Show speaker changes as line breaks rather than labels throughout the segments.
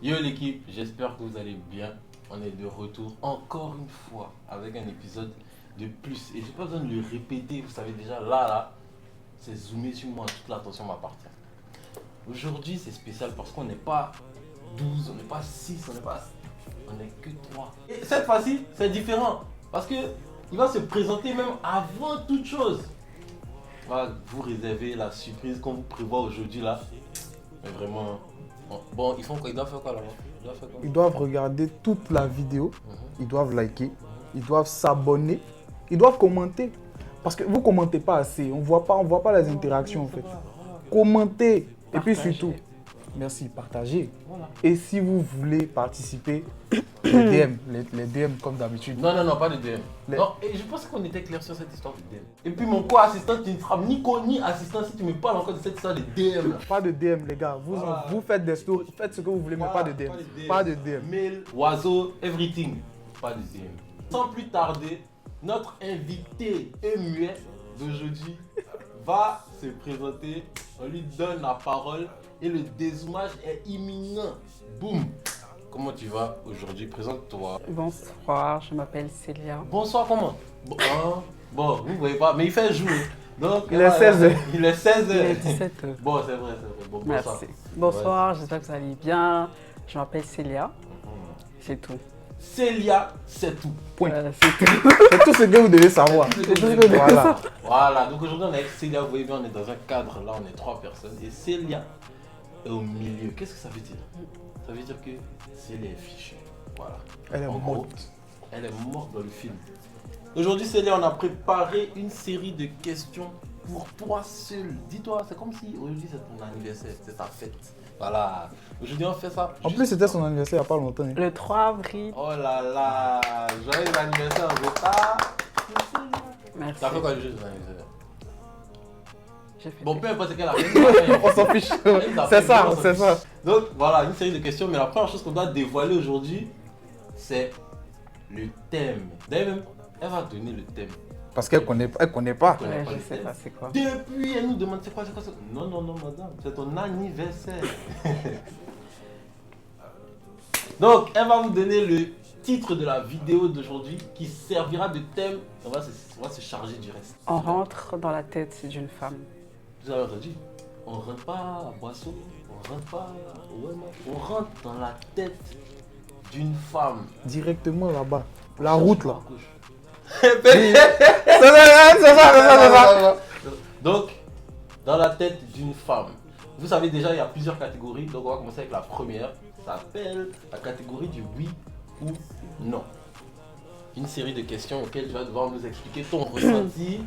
Yo l'équipe, j'espère que vous allez bien. On est de retour encore une fois avec un épisode de plus. Et j'ai pas besoin de le répéter, vous savez déjà, là, c'est zoomé sur moi, toute l'attention m'appartient. Aujourd'hui c'est spécial parce qu'on n'est pas 12, on n'est pas 6, on n'est que 3. Et cette fois-ci, c'est différent parce que il va se présenter même avant toute chose. On va vous réserver la surprise qu'on vous prévoit aujourd'hui là. Mais vraiment... Bon, ils font quoi? Ils doivent faire quoi là-bas?
Ils doivent regarder toute la vidéo, ils doivent liker, ils doivent s'abonner, ils doivent commenter. Parce que vous ne commentez pas assez, on voit pas les interactions en fait. Commentez et puis surtout, merci, partagez.
Voilà.
Et si vous voulez participer, les DM comme d'habitude.
Non, pas de DM. Non, et je pense qu'on était clair sur cette histoire de DM. Et puis mon co-assistant, tu ne seras ni assistant si tu me parles encore de cette histoire de DM là.
Pas de DM les gars, vous faites des stories, faites ce que vous voulez, mais pas de DM. Pas de DM.
Mail, oiseau, everything. Pas de DM. Sans plus tarder, notre invité muet d'aujourd'hui va se présenter. On lui donne la parole et le dézoomage est imminent. Boum. Comment tu vas aujourd'hui? Présente-toi.
Bonsoir, je m'appelle Célia.
Bonsoir, comment? Bon, vous voyez pas, mais il fait jour. Donc,
Il est 16h.
Il est 16h.
Il est 17h.
Bon, c'est vrai. Bon, bonsoir.
Merci. Bonsoir, j'espère que vous allez bien. Je m'appelle Célia. C'est tout.
Célia, c'est tout.
Point.
C'est tout.
C'est tout ce que vous devez savoir. Voilà.
Voilà, donc aujourd'hui on est avec Célia, vous voyez bien, on est dans un cadre, là on est 3 personnes. Et Célia est au milieu. Qu'est-ce que ça veut dire? Ça veut dire que Célia est fichue. Voilà.
Elle est
En gros,
morte.
elle est morte dans le film. Aujourd'hui Célia, on a préparé une série de questions pour toi seul. Dis-toi, c'est comme si aujourd'hui c'est ton anniversaire, c'est ta fête. Voilà. Aujourd'hui on fait ça.
En plus, c'était son anniversaire il n'y a pas longtemps. Hein.
Le 3 avril.
Oh là là, joyeux anniversaire en retard.
Merci.
T'as fait quoi le jour de ton anniversaire?
J'ai fait
Bon, peu importe ce qu'elle a fait.
On s'en fiche. C'est ça, c'est ça.
Donc voilà, une série de questions, mais la première chose qu'on doit dévoiler aujourd'hui, c'est le thème. D'ailleurs même, elle va donner le thème.
Parce qu'elle connaît pas.
Ouais, je sais pas c'est quoi.
Depuis, elle nous demande c'est quoi. Non, madame, c'est ton anniversaire. Donc, elle va vous donner le titre de la vidéo d'aujourd'hui qui servira de thème. On va se charger du reste.
On rentre dans la tête d'une femme.
Vous avez entendu? On rentre pas à Boisseau, on rentre pas à Ouema, on rentre dans la tête d'une femme.
Directement là-bas. La route là.
C'est
ça.
Donc, dans la tête d'une femme. Vous savez déjà, il y a plusieurs catégories. Donc, on va commencer avec la première. Ça s'appelle la catégorie du oui ou non. Une série de questions auxquelles tu vas devoir nous expliquer ton ressenti.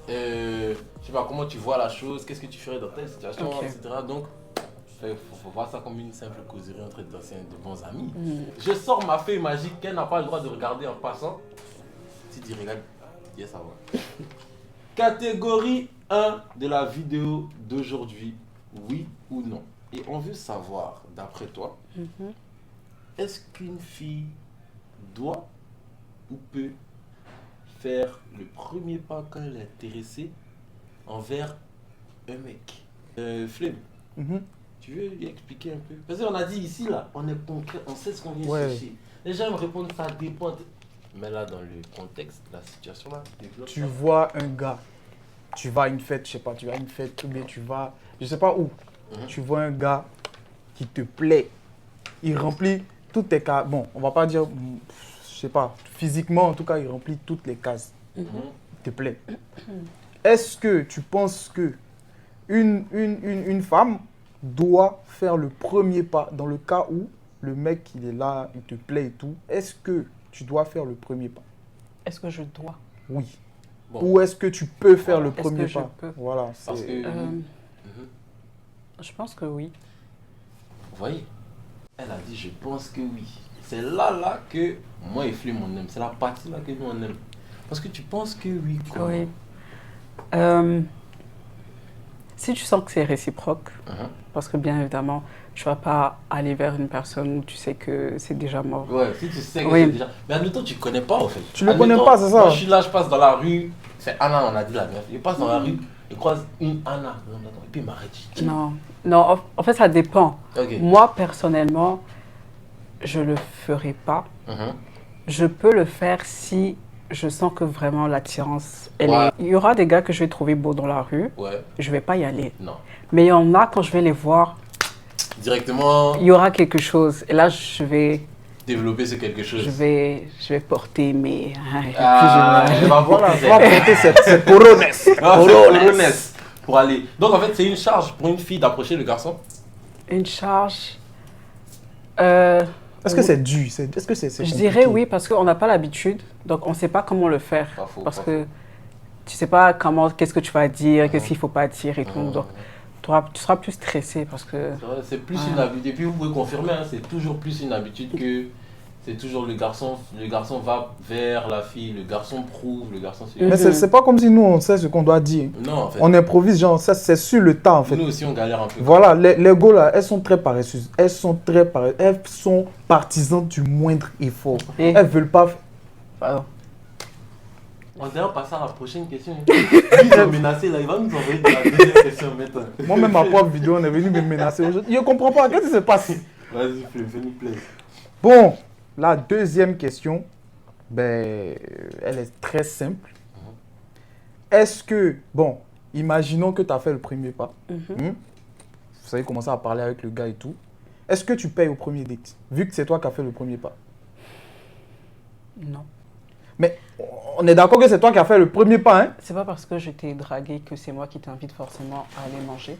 Je sais pas comment tu vois la chose, qu'est-ce que tu ferais dans telle situation,
Okay.
etc. Donc, faut voir ça comme une simple causerie entre de bons amis. Je sors ma feuille magique qu'elle n'a pas le droit de regarder en passant. Si tu regardes, yes, ça va. Catégorie 1 de la vidéo d'aujourd'hui, oui ou non. Et on veut savoir, d'après toi, est-ce qu'une fille doit ou peut faire le premier pas quand elle est intéressée envers un mec? Flemme, tu veux lui expliquer un peu? Parce qu'on a dit ici, là, on est concret, on sait ce qu'on vient chercher. Les gens me répondent, ça dépend. Mais là, dans le contexte, la situation là,
Tu vois un gars, tu vas à une fête, je sais pas, tu vas à une fête ou bien tu vas, je sais pas où. Tu vois un gars qui te plaît, il remplit toutes tes cases. Bon, on va pas dire, je sais pas, physiquement en tout cas, il remplit toutes les cases. Il te plaît. Est-ce que tu penses que une femme doit faire le premier pas dans le cas où le mec il est là, il te plaît et tout? Est-ce que tu dois faire le premier pas?
Est-ce que je dois?
Oui.
Bon.
Ou est-ce que tu peux faire le
Est-ce
premier
que je
pas?
peux?
Voilà.
Parce que,
Je pense que oui.
vous voyez, elle a dit je pense que oui. C'est là que moi et Flemme on aime. C'est la partie là que nous on aime. Parce que tu penses que oui, quoi.
Oui. Si tu sens que c'est réciproque, parce que bien évidemment, tu vas pas aller vers une personne où tu sais que c'est déjà mort.
Ouais, si tu sais que
Oui.
c'est déjà... Mais admettons, tu connais pas en fait.
Tu le connais pas, c'est ça?
Moi je suis là, je passe dans la rue. C'est Anna, on a dit la meuf. Je passe dans la rue, je croise une Anna. Et puis il m'arrête.
Non, en fait, ça dépend.
Ok.
Moi, personnellement, je le ferai pas. Je peux le faire si je sens que vraiment l'attirance, il y aura des gars que je vais trouver beaux dans la rue.
Ouais.
Je vais pas y aller.
Non.
Mais il y en a, quand je vais les voir,
Directement,
il y aura quelque chose. Et là, je vais
développer c'est quelque chose.
Je vais porter mes...
Elle va
Voilà,
porter
on va porter cette corones.
Corones pour aller. Donc en fait, c'est une charge pour une fille d'approcher le garçon.
Une charge.
Est-ce que c'est dû? Est-ce que c'est
Je
compliqué?
dirais oui, parce qu'on n'a pas l'habitude. Donc, on ne sait pas comment le faire.
Pas faux,
parce
pas
que tu ne sais pas comment, qu'est-ce que tu vas dire, qu'est-ce qu'il ne faut pas dire et tout. Donc, tu seras plus stressé parce que...
C'est plus une habitude. Et puis vous pouvez confirmer, hein, c'est toujours plus une habitude que... C'est toujours le garçon va vers la fille, le garçon prouve, le garçon...
Mais c'est pas comme si nous, on sait ce qu'on doit dire.
Non, en fait.
On improvise, genre, ça, c'est sur le tas, en fait.
Nous aussi, on galère un peu.
Voilà, les go là, elles sont très paresseuses. Elles sont partisanes du moindre effort.
Et-
Elles veulent pas...
Pardon.
On va d'ailleurs passer à la prochaine question. Lui, il va menacer là, il va nous envoyer de la deuxième question maintenant.
Moi-même, ma propre vidéo, on est venu me menacer aujourd'hui. Je comprends pas, qu'est-ce qui se passe?
Vas-y, fais-nous plaisir.
Bon, la deuxième question, ben, elle est très simple. Est-ce que, bon, imaginons que tu as fait le premier pas. Vous avez commencé à parler avec le gars et tout. Est-ce que tu payes au premier date, vu que c'est toi qui as fait le premier pas?
Non.
Mais on est d'accord que c'est toi qui as fait le premier pas, hein?
C'est pas parce que je t'ai dragué que c'est moi qui t'invite forcément à aller manger.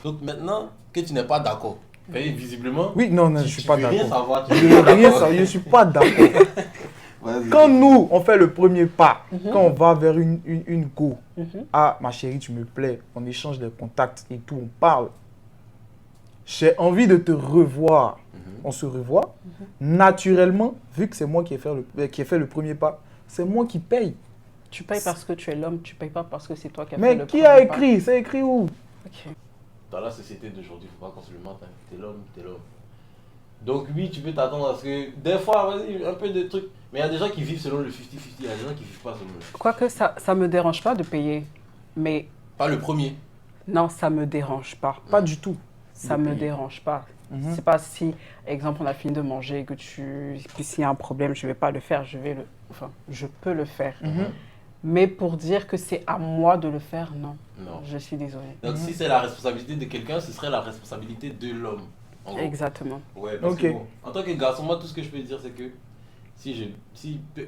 Donc maintenant que tu n'es pas d'accord, visiblement,
Oui, non, je
tu
suis pas
veux rien
d'accord.
savoir.
Je veux rien savoir, je suis pas d'accord.
Vas-y.
Quand nous, on fait le premier pas, quand on va vers une go, ah, ma chérie, tu me plais, on échange des contacts et tout, on parle. J'ai envie de te revoir. On se revoit. Naturellement, vu que c'est moi qui ai fait le premier pas, c'est moi qui paye.
Tu payes parce que tu es l'homme, tu payes pas parce que c'est toi qui as fait
Mais
le
qui
premier
a
pas.
écrit? C'est écrit où?
Ok.
Dans la société d'aujourd'hui, il ne faut pas qu'on se le mente. Hein. T'es l'homme, t'es l'homme. Donc oui, tu peux t'attendre à ce que... Des fois, vas-y, un peu de trucs. Mais il y a des gens qui vivent selon le 50-50, il y a des gens qui ne vivent pas selon le 50-50.
Quoique ça me dérange pas de payer, mais
Pas le premier.
non, ça me dérange pas.
Pas du tout.
Ça me dérange pas. C'est pas si, exemple, on a fini de manger et que puis s'il y a un problème, je vais pas le faire, je peux le faire. Mais pour dire que c'est à moi de le faire, non.
Non.
Je suis désolée.
Donc si c'est la responsabilité de quelqu'un, ce serait la responsabilité de l'homme. en gros.
Exactement.
Ouais, parce
Ok.
que bon, en tant que garçon, moi, tout ce que je peux dire, c'est que si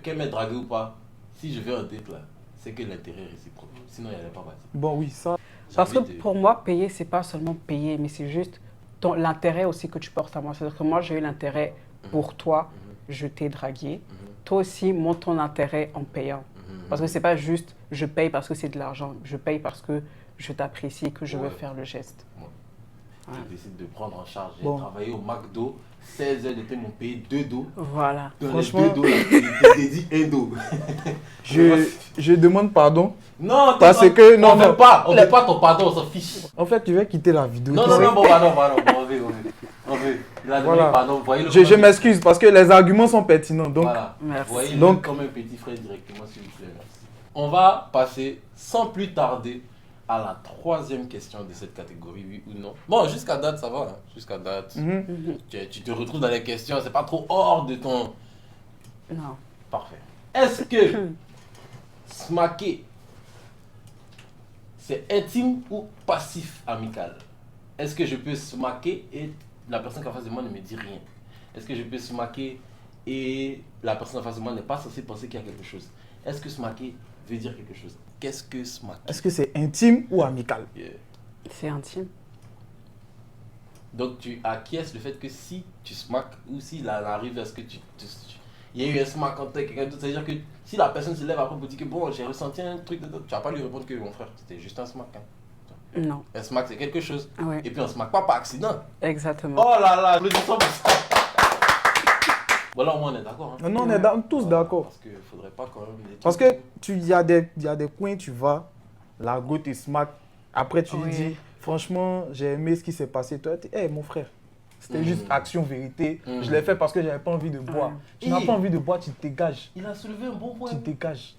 qu'elle m'ait dragué ou pas, si je vais un date là, c'est que l'intérêt est réciproque. Sinon, il n'y allait pas partir.
Bon, oui, ça.
Parce que pour moi, payer, c'est pas seulement payer, mais c'est juste l'intérêt aussi que tu portes à moi. C'est-à-dire que moi, j'ai eu l'intérêt pour toi, je t'ai dragué. Toi aussi, montre ton intérêt en payant. Parce que c'est pas juste je paye parce que c'est de l'argent. Je paye parce que je t'apprécie et que je veux faire le geste.
Je décide de prendre en charge. J'ai
Bon.
travaillé au McDo, 16 heures de temps, ils m'ont payé 2 dos.
Voilà.
Dans
Franchement-
les 2 dos, là, j'ai dit 1 dos.
Je demande pardon.
Non,
Parce
non,
que- non,
on
non.
veut pas, on veut pas ton pardon, on s'en fiche.
En fait, tu vas quitter la vidéo.
Non,
tu
non,
sais.
non, bon, pardon, on veut. Il a donné
Voilà.
pardon, vous voyez le
Je
premier-
m'excuse parce que les arguments sont pertinents. Donc,
Voilà.
Merci.
Voyez-le
Donc-
comme un petit frère directement, s'il vous plaît. Merci. On va passer sans plus tarder à la troisième question de cette catégorie, oui ou non. Bon, jusqu'à date, ça va. Hein. Jusqu'à date, tu te retrouves dans les questions, c'est pas trop hors de ton...
Non.
Parfait. Est-ce que smacker, c'est intime ou passif amical? Est-ce que je peux smacker et la personne qui est en face de moi ne me dit rien? Est-ce que je peux smacker et la personne en face de moi n'est pas censée penser qu'il y a quelque chose? Est-ce que smacker veut dire quelque chose? Qu'est-ce que smacker?
est-ce que c'est intime ou amical?
Yeah.
C'est intime.
Donc tu acquiesces le fait que si tu smack ou s'il arrive à ce que il y a eu un smack entre quelqu'un d'autre, c'est-à-dire que si la personne se lève après pour dire que bon, j'ai ressenti un truc, tu vas pas lui répondre que mon frère, c'était juste un smack. Hein.
Non.
Un smack c'est quelque chose.
Ouais.
Et puis on smack pas par accident.
Exactement.
Oh là là, je le dis ça pour ça. Voilà, au moins on est d'accord. Hein.
Non, on est tous d'accord.
Parce qu'il faudrait pas quand même. des
Parce
trucs-
que il y a des coins, tu vas, la go te smack. Après, tu lui
Oui.
dis, franchement, j'ai aimé ce qui s'est passé. Toi, tu dis, hey, mon frère, c'était juste action, vérité. Je l'ai fait parce que j'avais pas envie de boire. Tu n'as
Et-
pas envie de boire, tu te dégages.
Il a soulevé un bon point.
Tu te dégages.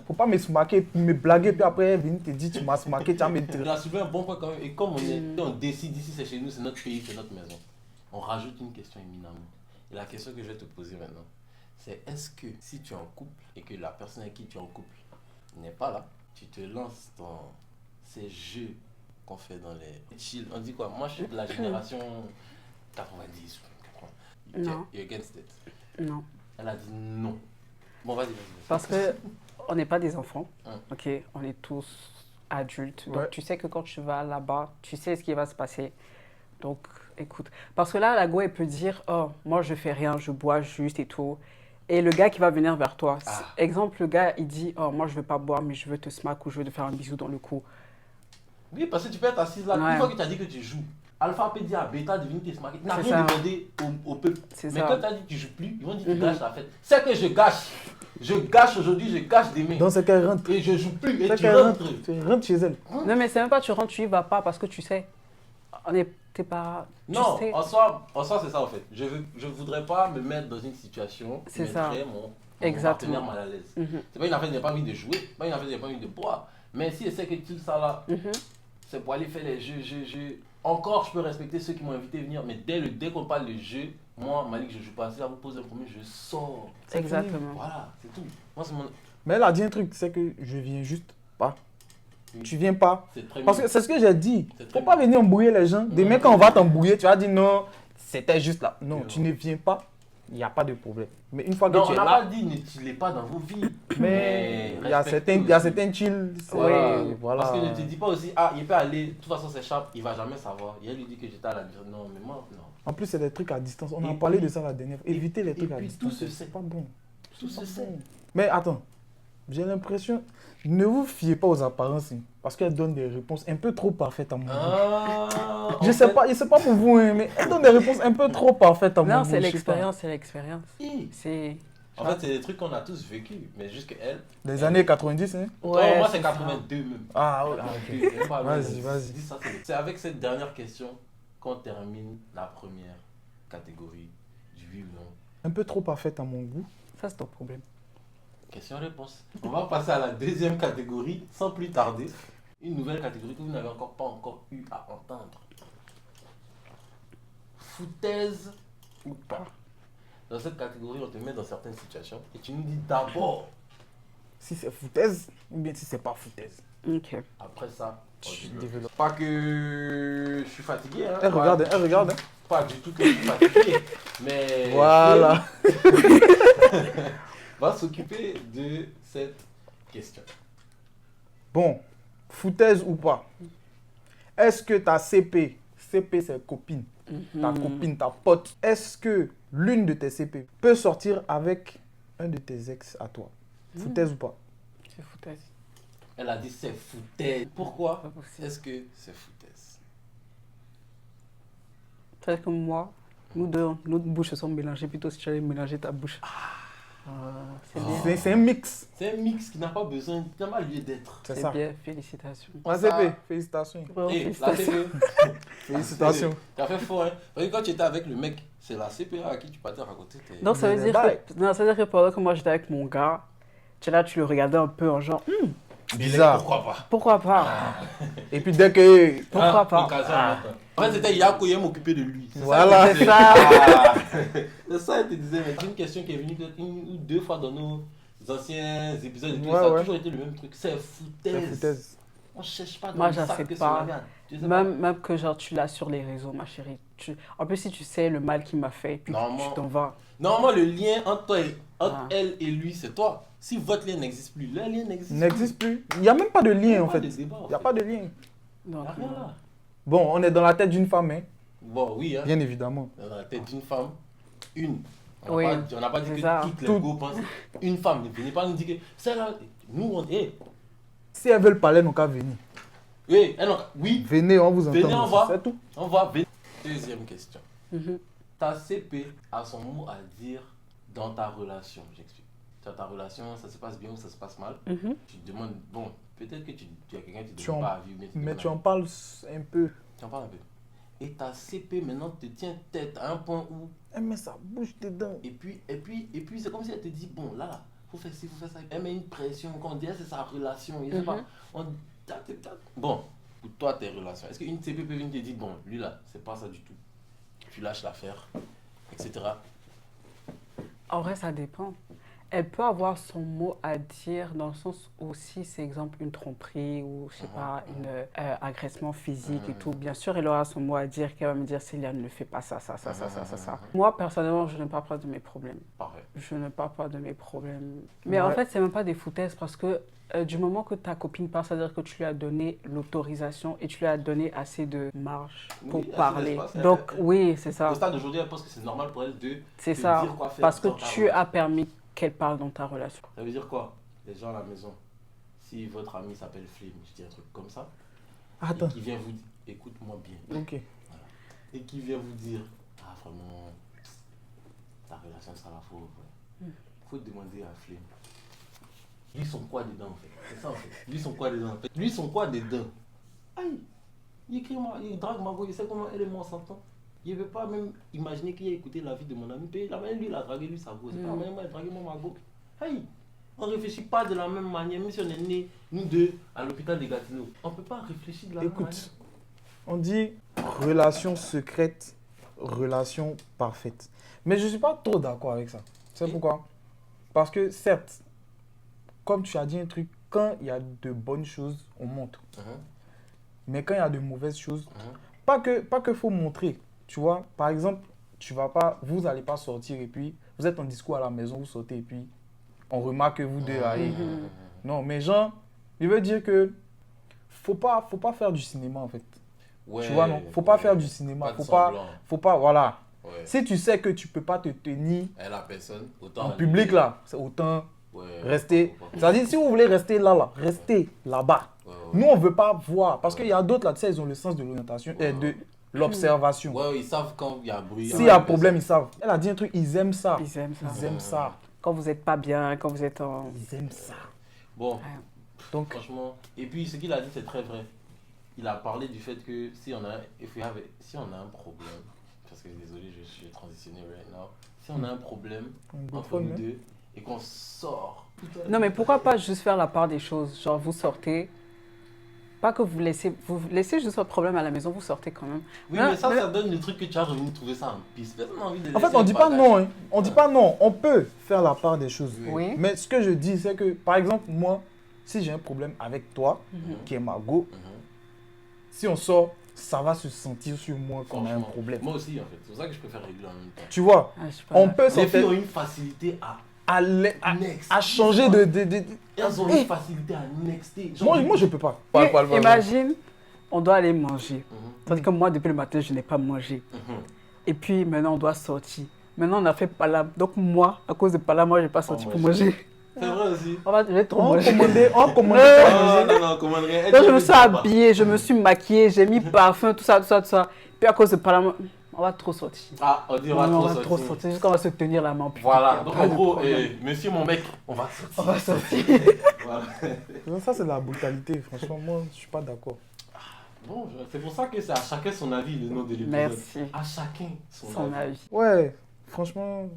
Faut pas me smacker, me blaguer, puis après, venir te dire, tu m'as smacké, tu vas me
Il a soulevé un bon point quand même. Et comme on décide ici, c'est chez nous, c'est notre pays, c'est notre maison. on rajoute une question éminemment. Et la question que je vais te poser maintenant, c'est est-ce que si tu es en couple et que la personne avec qui tu es en couple n'est pas là, tu te lances dans ces jeux qu'on fait dans les chill. On dit quoi? Moi, je suis de la génération 90 ou 80.
Non.
You're against it.
Non.
Elle a dit non. Bon, vas-y.
Parce que on n'est pas des enfants,
Hein.
ok? On est tous adultes. Donc,
Ouais.
tu sais que quand tu vas là-bas, tu sais ce qui va se passer. Donc, écoute. Parce que là, la go, elle peut dire, oh, moi, je fais rien, je bois juste et tout. Et le gars qui va venir vers toi, exemple, le gars, il dit, oh, moi, je veux pas boire, mais je veux te smack ou je veux te faire un bisou dans le cou.
Oui, parce que tu peux être assise là.
Ouais.
Une fois que tu as dit que tu joues, Alpha peut dire à Beta de venir te smacker. Tu n'as
C'est
rien
ça.
demandé au peuple.
C'est
Mais
ça.
quand tu as dit que tu joues plus, ils vont dire que tu gâches la fête. C'est que je gâche. Je gâche aujourd'hui, je gâche demain.
Donc c'est qu'elle rentre.
Et je joue plus. Et
C'est
tu
qu'elle
rentres.
rentre. Tu rentres chez elle.
Non, mais c'est même pas, tu rentres, tu y vas pas parce que tu sais. T'es pas. Tu
Non,
sais.
en soi c'est ça en fait. Je voudrais pas me mettre dans une situation qui
C'est ça.
mettrait mon
Exactement.
partenaire mal à l'aise.
Mhm.
C'est pas une affaire, il n'a pas envie de jouer, c'est pas une affaire, il n'a pas envie de boire. Mais si elle sait que tout ça là,
Mhm.
c'est pour aller faire les jeux. Encore, je peux respecter ceux qui m'ont invité à venir, mais dès qu'on parle de jeu, moi, Malik, je joue pas. Si ça vous pose un problème, je sors.
C'est
Exactement.
Voilà, c'est tout. Moi, c'est mon.
Mais elle a dit un truc, c'est que je viens juste pas.
Oui.
Tu viens pas.
C'est très
Parce
bien.
que c'est ce que j'ai dit.
C'est très
Faut pas venir embrouiller les gens. Demain, quand on va t'embrouiller, tu vas dire non, c'était juste là. Non,
Oui,
tu
oui.
ne viens pas, il n'y a pas de problème. Mais une fois que
Non,
tu
on
es
n'a
là,
pas dit ne tuez pas dans vos vies.
mais il y a
respectez
certains, il y a
aussi.
certains chill.
Voilà.
Voilà.
Parce que ne te dis pas aussi, ah, il peut aller, de toute façon, c'est Charles, il va jamais savoir. Et elle lui dit que j'étais à la maison. Non, mais moi, non.
En plus, c'est des trucs à distance. On
Et
a parlé
puis-
de ça la dernière fois. Éviter les
et
trucs à
puis
distance.
tout se sait.
C'est pas bon.
Tout
C'est
se
pas
sait.
bon. Mais attends, j'ai l'impression, ne vous fiez pas aux apparences, hein, parce qu'elles donnent des réponses un peu trop parfaites à mon goût.
Ah,
Je sais pas pour vous, hein, mais elles donnent des réponses un peu trop parfaites à mon
Non,
goût.
c'est
je sais pas.
l'expérience, c'est l'expérience.
Si.
C'est.
En fait, c'est des trucs qu'on a tous vécu, mais juste que elle.
Des années 90, hein.
Ouais,
moi, c'est
c'est ça.
82 même.
Ah, ouais,
82, même pas
Vas-y,
même.
vas-y.
Dis ça, c'est avec cette dernière question qu'on termine la première catégorie du oui ou non.
un peu trop parfaite à mon goût.
Ça, c'est ton problème.
Question-réponse. On va passer à la deuxième catégorie sans plus tarder. Une nouvelle catégorie que vous n'avez pas encore eu à entendre. Foutaise ou pas. Dans cette catégorie, on te met dans certaines situations et tu nous dis d'abord.
Si c'est foutaise, ou bien si c'est pas foutaise.
Ok.
Après ça, on
Je
développe.
développe.
Pas que je suis fatigué. Hein,
Elle
pas-
regarde, elle regarde. hein.
Pas du tout que je suis fatigué. Mais.
Voilà.
Va s'occuper de cette question.
Bon, foutaise ou pas. Est-ce que ta CP c'est copine, ta copine, ta pote, est-ce que l'une de tes CP peut sortir avec un de tes ex à toi? Foutaise ou pas?
C'est foutaise.
Elle a dit c'est foutaise. Pourquoi
Pas possible.
est-ce que c'est foutaise?
C'est comme moi, nous deux, nos bouches se sont mélangées. Plutôt si tu allais mélanger ta bouche. C'est bien.
C'est un mix.
C'est un mix qui n'a pas besoin, qui n'a pas lieu d'être.
C'est
C'est
ça.
bien. Félicitations.
La
Ça-
CP, félicitations.
Bravo,
Et la
félicitations.
CPE.
Félicitations.
T'as fait fort, hein. Parce que quand tu étais avec le mec, c'est la CPA à qui tu partais raconter tes.
Donc ça veut
Mais
dire
bye.
que, non, ça veut dire que pendant que moi j'étais avec mon gars, tu es là, tu le regardais un peu en genre,
Bizarre.
Pourquoi pas?
pourquoi pas?
Et puis dès que...
Pourquoi
Ah,
pas?
occasion, maintenant. En fait, c'était Yako, il m'occuper de lui. C'est ça
Voilà.
qu'il disait.
C'est ça.
Ah. C'est ça, il te disait. Mais c'est une question qui est venue peut-être une ou deux fois dans nos anciens épisodes. Et tout,
Ouais,
ça a
ouais.
toujours été le même truc. C'est
C'est
foutaise.
foutaise.
On cherche pas dans
Moi,
le sac
j'accepte
que
pas.
ça vient. Tu sais
Même que genre tu l'as sur les réseaux, ma chérie. En plus, si tu sais le mal qu'il m'a fait, puis
Normalement.
tu t'en vas.
Normalement, le lien entre toi et entre
Ah.
elle et lui, c'est toi. Si votre lien n'existe plus, leur lien n'existe
Il
plus.
n'existe plus. Il n'y a même pas de
Il y a
lien en
pas
fait.
de débat, en
Il n'y a
fait.
pas de lien.
Donc,
Il y a rien là.
Bon, on est dans la tête d'une femme, hein,
Bon, oui, hein.
bien évidemment.
Dans la tête d'une femme, une. On
Oui,
n'a pas dit
c'est
que
ça.
toutes les
Tout.
go pensent. Une femme, ne venez pas nous dire que celle-là, nous on est.
Si elles veulent parler, n'ont qu'à venir.
Oui, oui,
Venez, on vous entend.
Venez, on va.
C'est tout.
on va. Deuxième question.
mhm.
Ta CP a son mot à dire dans ta relation. J'explique. Tu as ta relation, ça se passe bien ou ça se passe mal.
Mhm.
Tu te demandes, bon, peut-être que tu as quelqu'un qui ne te
Tu
donne
en-
pas à vivre,
Mais tu en
en...
parles un peu.
Tu en parles un peu. Et ta CP maintenant te tient tête à un point où.
Elle met sa bouche dedans.
Et puis c'est comme si elle te dit, bon, là, faut faire ci, faut faire ça. Elle met une pression, quand on dit, c'est sa relation, je sais
Mhm.
pas. Bon, pour toi, tes relations, est-ce qu'une CP peut venir te dire, bon, lui là, c'est pas ça du tout? tu lâches l'affaire, etc.
En vrai, ça dépend. Elle peut avoir son mot à dire dans le sens où si c'est exemple une tromperie ou je sais pas, une agressement physique et tout, bien sûr elle aura son mot à dire, qu'elle va me dire Célia ne fais pas ça. Moi personnellement je ne parle pas de mes problèmes.
Parfait.
Je ne parle pas de mes problèmes. Mais en fait c'est même pas des foutaises parce que du moment que ta copine parle, c'est-à-dire que tu lui as donné l'autorisation et tu lui as donné assez de marge pour parler. Donc oui c'est ça.
Au stade d'aujourd'hui elle pense que c'est normal pour elle de
C'est
te
ça,
dire quoi faire
parce que
dans ta
tu
relation.
as permis qu'elle parle dans ta relation.
Ça veut dire quoi? Les gens à la maison, si votre ami s'appelle Flame, je dis un truc comme ça,
Attends.
et qui vient vous dire, écoute-moi bien,
Ok.
voilà. Et qui vient vous dire, ah vraiment, ta relation ça la faut, faut demander à Flame. Lui sont quoi dedans en fait? C'est ça en fait. Lui sont quoi dedans en fait? Lui sont quoi dedans? Aïe, il écrit moi, il drague ma go, il sait comment elle et moi on s'entend. Il ne veut pas même imaginer qu'il a écouté la vie de mon ami. Puis lui, il a dragué lui sa go. C'est pas la même, il a dragué moi ma go. Hey, on ne réfléchit pas de la même manière. Même si on est nés, nous deux, à l'hôpital des Gatineaux, on ne peut pas réfléchir de la même manière.
Écoute, on dit relation secrète, relation parfaite. Mais je ne suis pas trop d'accord avec ça. C'est pourquoi? Parce que certes, comme tu as dit un truc, quand il y a de bonnes choses, on montre. Mais quand il y a de mauvaises choses, pas que faut montrer. Tu vois, par exemple, vous n'allez pas sortir et puis vous êtes en discours à la maison, vous sortez et puis on remarque que vous deux allez. Non, mais genre, il veut dire que faut pas faire du cinéma en fait.
Ouais,
tu vois, non? Faut pas faire du cinéma. Faut pas, voilà.
Ouais.
Si tu sais que tu peux pas te tenir
Elle a personne, autant
en public là, c'est autant
ouais,
rester. C'est-à-dire, si vous voulez rester là, restez là-bas.
Ouais.
Nous, on veut pas voir. Parce qu'il y a d'autres là, tu sais, ils ont le sens de l'orientation et de l'observation.
Ouais, ils savent quand il y a bruit.
S'il y a problème, ils savent. Elle a dit un truc, ils aiment ça.
Ils aiment ça.
Ils aiment ça.
Quand vous n'êtes pas bien, quand vous êtes en...
Ils aiment ça.
Bon,
Donc,
franchement, et puis ce qu'il a dit, c'est très vrai. Il a parlé du fait que si on a un problème, parce que désolé, je suis transitionné right now, si on a un problème entre nous deux et qu'on sort.
Non, mais pourquoi pas juste faire la part des choses? Genre, vous sortez, pas que vous laissez juste votre problème à la maison, vous sortez quand même.
Oui, mais ça donne le truc que tu as revenu trouver ça en piste.
En fait, on dit pas non. Hein. On dit pas non. On peut faire la part des choses.
Oui.
Mais ce que je dis, c'est que, par exemple, moi, si j'ai un problème avec toi, qui est ma go, si on sort, ça va se sentir sur moi qu'on a un problème.
Moi aussi, en fait. C'est pour ça que je préfère régler en même temps.
Tu vois, on peut
Les filles ont une facilité
à changer de...
Elles ont une facilité à nexter.
Moi, je peux pas.
Imagine, on doit aller manger. Tandis que moi, depuis le matin, je n'ai pas mangé. Et puis, maintenant, on doit sortir. Maintenant, on a fait Palam. Donc, moi, à cause de Palam, moi, je n'ai pas sorti pour manger.
C'est vrai aussi.
Je vais trop manger.
On commandait.
Non, commanderait.
Donc, je me suis habillée, je me suis maquillée, j'ai mis parfum, tout ça. Puis, à cause de Palam, on va trop sortir.
Ah, on dit on va trop sortir.
Juste qu'on va se tenir la main.
Voilà. Donc, en gros, monsieur, mon mec, on va sortir.
On va sortir.
Voilà.
Ça, c'est de la brutalité. Franchement, moi, je suis pas d'accord.
Bon, c'est pour ça que c'est à chacun son avis, le nom de l'épisode.
Merci.
À chacun
Son avis.
Ouais, franchement,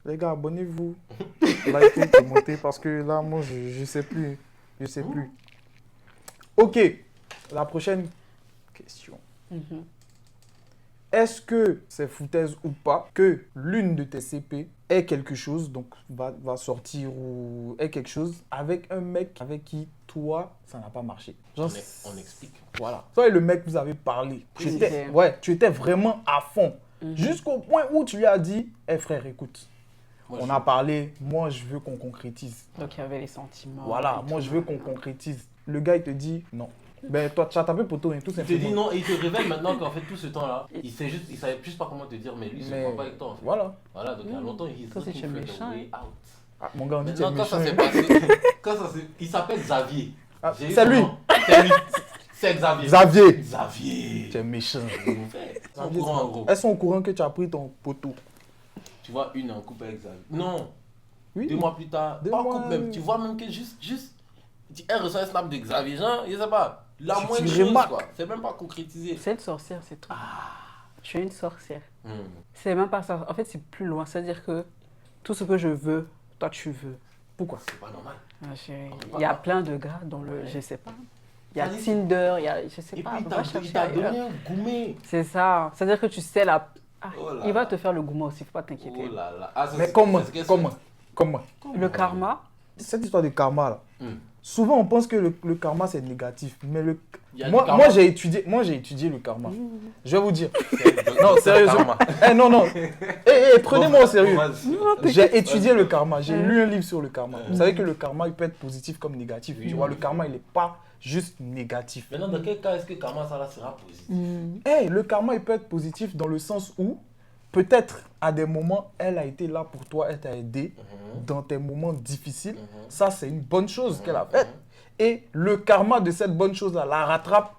les gars, abonnez-vous, likez, commentez, parce que là, moi, je sais plus. Je sais plus. Ok, la prochaine question. Est-ce que c'est foutaise ou pas que l'une de tes CP ait quelque chose, donc va sortir ou ait quelque chose avec un mec avec qui toi, ça n'a pas marché? Genre,
On explique.
voilà. Toi et le mec, vous avez parlé. Tu étais vraiment à fond. Jusqu'au point où tu lui as dit, hé frère, écoute, on a parlé, moi je veux qu'on concrétise.
Donc il y avait les sentiments.
Voilà, moi je veux qu'on concrétise. Le gars, il te dit non. Ben toi, tu as tapé poteau et tout simplement.
Il te dit non et il te révèle maintenant qu'en fait tout ce temps-là, il savait juste pas comment te dire, mais lui, il se voit pas avec toi en fait.
Voilà.
Voilà, donc il y a longtemps, il
Ça, c'est méchant.
Ah, mon gars, on dit que
maintenant,
c'est
quand
méchant.
ça s'est passé, il s'appelle Xavier.
Ah,
J'ai eu
c'est
son
lui.
nom. C'est lui. C'est Xavier.
Xavier. Tu es méchant.
Ils sont au courant, en gros.
Elles sont au courant que tu as pris ton poteau.
Tu vois, une est en couple avec Xavier. Non.
Oui.
2 mois plus tard,
Deux
pas en
mois,
couple même.
oui.
Tu vois même que juste elle reçoit un snap de Xavier, genre, je sais pas. La
Tu
moindre chose,
remarques.
quoi. C'est même pas concrétisé.
C'est une sorcière, c'est tout. Je suis une sorcière.
Hmm.
C'est même pas ça. En fait, c'est plus loin. C'est-à-dire que tout ce que je veux, toi, tu veux.
Pourquoi?
C'est pas normal.
Il y a plein de gars dans le... Je sais pas. Il il y a Tinder, il y a, je sais
Et
pas,
puis,
va
il
chercher
t'a
ailleurs.
donné un gourmet.
C'est ça. C'est-à-dire que tu sais, là,
Oh là
il va
là.
te faire le gourmet aussi, faut pas t'inquiéter.
Oh là là. Ah, ça,
Mais
c'est-
comment
c'est ce qu'elle
Comment
fait.
Comment
Le karma,
Cette histoire de karma, là,
Hum.
souvent on pense que le karma c'est négatif. Mais
Il y a du
moi,
karma.
moi j'ai étudié le karma. Je vais vous dire. Non,
C'est
sérieusement.
karma.
Non. Prenez-moi au sérieux.
Vas-y.
J'ai étudié le karma, j'ai lu un livre sur le karma. Vous savez que le karma, il peut être positif comme négatif.
Oui.
Tu vois, le karma, il n'est pas juste négatif.
Maintenant, dans quel cas est-ce que karma, ça là, sera positif?
Le karma, il peut être positif dans le sens où, peut-être, à des moments, elle a été là pour toi, elle t'a aidé dans tes moments difficiles. Ça, c'est une bonne chose qu'elle a faite. Et le karma de cette bonne chose-là la rattrape.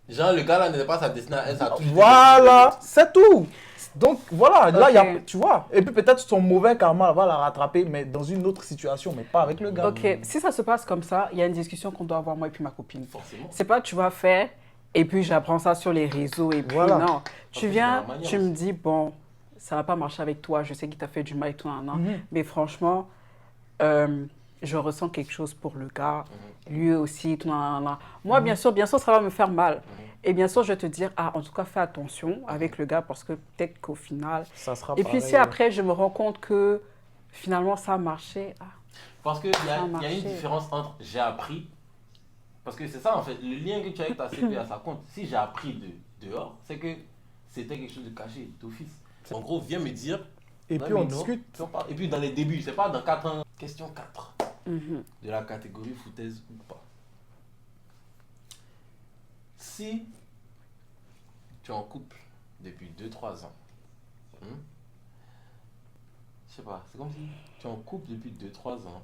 Genre, le gars là n'était pas sa destinée à elle, ça a toujours été
Voilà, c'est tout. Donc, voilà, là, il y a,
Ok.
tu vois. Et puis, peut-être son mauvais karma va la rattraper, mais dans une autre situation, mais pas avec le gars.
ok, si ça se passe comme ça, il y a une discussion qu'on doit avoir moi et puis ma copine.
Forcément.
C'est pas tu vas faire et puis j'apprends ça sur les réseaux et puis
Voilà.
non.
que
Tu
c'est
viens,
dans la manière
tu me
aussi.
dis bon, ça va pas marcher avec toi, je sais qu'il t'a fait du mal et tout, nan, nan. Mais franchement, je ressens quelque chose pour le gars, lui aussi, tout, nan, nan. Moi, bien sûr, ça va me faire mal. Et bien sûr, je vais te dire, ah, en tout cas, fais attention avec le gars parce que peut-être qu'au final.
Ça sera
Et puis
pareil,
si après, je me rends compte que finalement, ça a marché, ah,
Parce qu'il y,
Ça a
a une
marché.
différence entre j'ai appris. Parce que c'est ça en fait, le lien que tu as avec ta CPA, ça compte. Si j'ai appris dehors, c'est que c'était quelque chose de caché, d'office. En gros, viens me dire.
Et
non,
puis
mais
on
non,
discute.
puis on parle. Et puis dans les débuts, c'est pas dans 4 ans. Question 4 de la catégorie foutaise ou pas. Si tu es en couple depuis 2-3 ans, je sais pas, c'est comme si tu es en couple depuis 2-3 ans,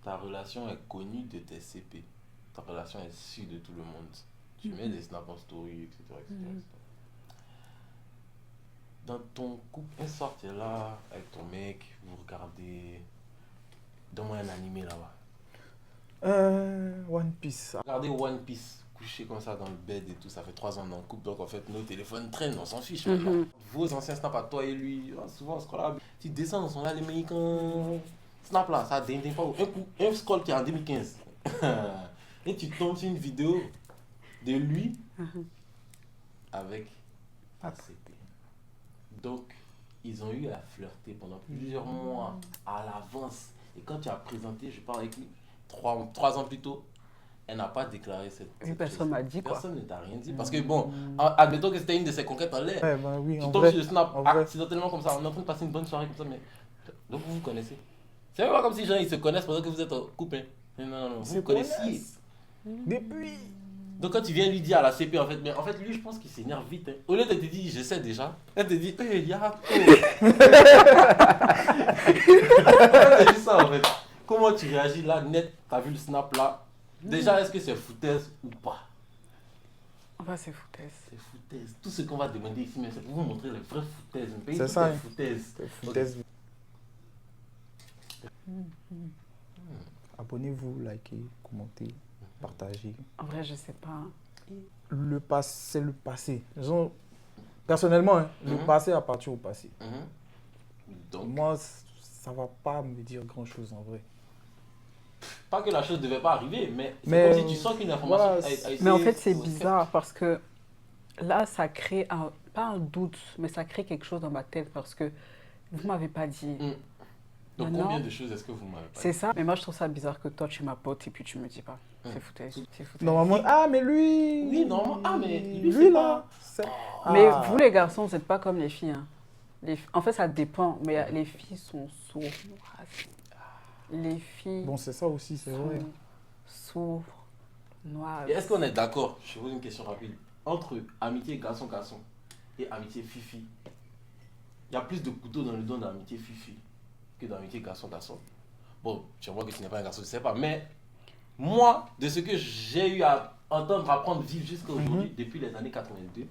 ta relation est connue de tes CP, ta relation est sûre de tout le monde. Tu mets des snaps en story, etc. etc. Dans ton couple, un soir tu es là avec ton mec, vous regardez. Donne-moi un animé là-bas.
One Piece.
Regardez One Piece, couché comme ça dans le bed et tout, ça fait 3 ans dans le couple, donc en fait nos téléphones traînent, on s'en fiche maintenant. Vos anciens snaps à toi et lui, souvent on scroll là, tu descends, on sont là les Américains. Snap là, ça ding pas. Un coup, un scroll qui est en 2015. Et tu tombes sur une vidéo de lui avec ACP. Donc, ils ont eu à flirter pendant plusieurs mois à l'avance. Et quand tu as présenté, je parle avec lui, 3 ans plus tôt, elle n'a pas déclaré cette
personne
chose.
m'a dit quoi.
Personne ne t'a rien dit. Parce que bon, admettons que c'était une de ses conquêtes en l'air.
Oui,
Tu
en
tombes
vrai.
sur le snap
en vrai.
accidentellement comme ça, on est en train de passer une bonne soirée comme ça, mais. Donc vous vous connaissez. C'est même pas comme si genre, ils se connaissent pendant que vous êtes en couple. Hein. Non, vous vous connaissiez.
Depuis.
Donc quand tu viens lui dire à la CP, en fait, mais en fait, lui, je pense qu'il s'énerve vite. Hein. Au lieu de te dire, je sais déjà, elle te dit, hey, y'a Elle te dit ça, en fait. Comment tu réagis là, net, t'as vu le snap là. Déjà, est-ce que c'est foutaise ou pas?
Enfin, c'est foutaise.
C'est foutaise. Tout ce qu'on va demander ici, mais c'est pour vous montrer les vraies foutaises. Un pays
C'est
tout
ça,
est
hein.
foutaise.
Foutaise. Abonnez-vous, likez, commentez, partagez.
En vrai, je sais pas.
Le passé, c'est le passé. Disons, personnellement, hein, le passé appartient au passé.
Donc,
Moi, ça va pas me dire grand-chose en vrai.
pas que la chose ne devait pas arriver, mais c'est
Mais,
comme si tu sens qu'une information
voilà,
a été...
Mais en fait, c'est bizarre parce que là, ça crée pas un doute, mais ça crée quelque chose dans ma tête parce que vous m'avez pas dit.
Donc
Maintenant,
combien de choses est-ce que vous m'avez pas
C'est
dit?
ça. Mais moi, je trouve ça bizarre que toi, tu m'apportes et puis tu me dis pas. C'est foutaise. C'est foutaise.
Normalement, mais lui.
Oui, normalement. Ah, mais lui,
lui
c'est
là.
pas...
c'est-
Mais
Ah.
vous, les garçons, vous n'êtes pas comme les filles. Hein. En fait, ça dépend. Mais les filles sont sourdes. Les filles
Bon, c'est ça aussi, c'est vrai.
sont sournoises.
Et est-ce qu'on est d'accord? Je pose une question rapide. Entre amitié garçon-garçon et amitié fifi, il y a plus de couteaux dans le dos d'amitié fifi que d'amitié garçon-garçon. Bon, tu vois que tu n'es pas un garçon, je ne sais pas. Mais moi, de ce que j'ai eu à entendre, apprendre, vivre jusqu'à aujourd'hui, depuis les années 82,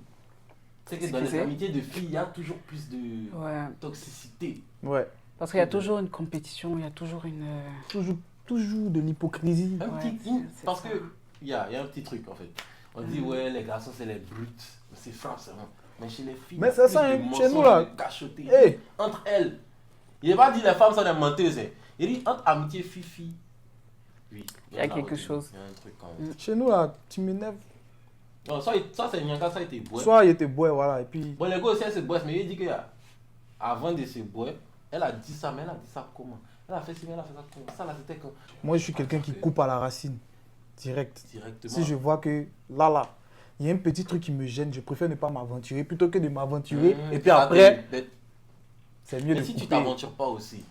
c'est que dans les
Excusez?
amitiés de filles, il y a toujours plus de
Ouais.
toxicité.
Ouais.
Parce qu'il y a toujours une compétition, il y a toujours une...
Toujours de l'hypocrisie.
Un
Ouais,
petit,
c'est
parce
ça.
que il y a un petit truc en fait. On dit ouais les garçons c'est les brutes, c'est forcément. Mais chez les filles,
Mais
il y a
c'est
plus
ça,
de
hein, chez
mensonges,
nous, là.
de cachotteries.
Hey.
Entre elles. Il n'a pas dit les femmes sont des menteuses. Hein. Il dit entre amitié fifi Oui.
Il y a quelque chose.
Il y a un truc quand même.
Chez nous, là, tu m'énerves.
Non, ça c'est Nyanka, ça a été bois.
Soit il était bois, voilà, et puis...
Bon, les gars aussi, elle se boisse, mais il dit que avant de se boire, elle a dit ça, mais elle a dit ça comment? Elle a fait ça, mais elle a fait ça comment? Ça là, c'était comme.
Moi, je suis quelqu'un qui coupe à la racine, direct.
Directement.
Si je vois que là, il y a un petit truc qui me gêne, je préfère ne pas m'aventurer plutôt que de m'aventurer. Et puis après, c'est mieux
mais
de
si
couper.
tu t'aventures pas aussi,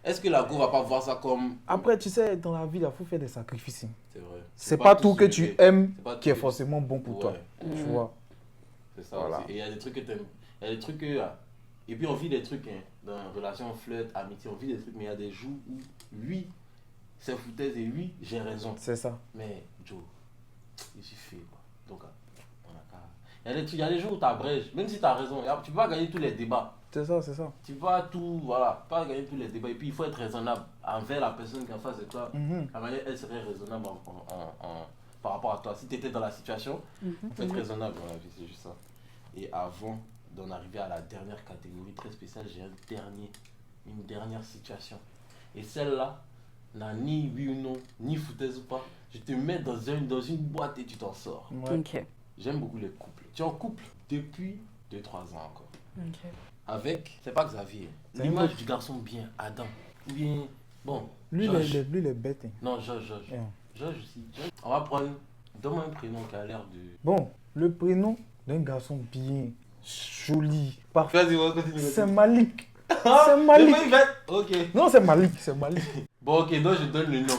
est-ce que la go va pas voir ça comme.
Après, tu sais, dans la vie, il faut faire des sacrifices.
C'est vrai.
C'est pas tout que
se
tu
lever.
aimes
C'est pas
qui est
tout-
forcément bon pour toi.
Ouais.
Tu vois.
C'est ça
Voilà.
aussi. Et il y a des trucs que t'aimes. Il y a des trucs que. Et puis on vit des trucs, hein, dans relation, flirt, amitié, on vit des trucs, mais il y a des jours où lui, c'est foutaise et lui, j'ai raison.
C'est ça.
Mais Joe, il suffit quoi. Donc, on a qu'à. Il y a des jours où tu abrèges, même si tu as raison, tu peux pas gagner tous les débats.
C'est ça, c'est ça.
Tu peux pas tout, voilà, pas gagner tous les débats. Et puis il faut être raisonnable envers la personne qui est en face de toi. La manière, elle serait raisonnable par rapport à toi. Si tu étais dans la situation, il faut être raisonnable dans la vie, c'est juste ça. Et avant d'en arriver à la dernière catégorie très spéciale, j'ai une dernière situation. Et celle-là n'a ni oui ou non, ni foutaise ou pas. Je te mets dans une boîte et tu t'en sors.
Ouais.
Ok.
J'aime beaucoup les couples. Tu es en couple depuis 2-3 ans encore.
Ok.
Avec, c'est pas Xavier,
C'est un
l'image
couple.
du garçon bien, Adam. Ou bien, bon,
Lui,
Josh.
lui, il est bête. Hein.
Non, Josh.
Yeah.
Josh aussi. On va prendre, donne-moi un prénom qui a l'air de...
Bon, le prénom d'un garçon bien, joli, parfait.
Vas-y, on va continuer.
C'est Malik.
Ah,
c'est Malik.
c'est pas Yvette. Ok.
Non, c'est Malik, c'est Malik.
Bon, ok, donc je donne le nom.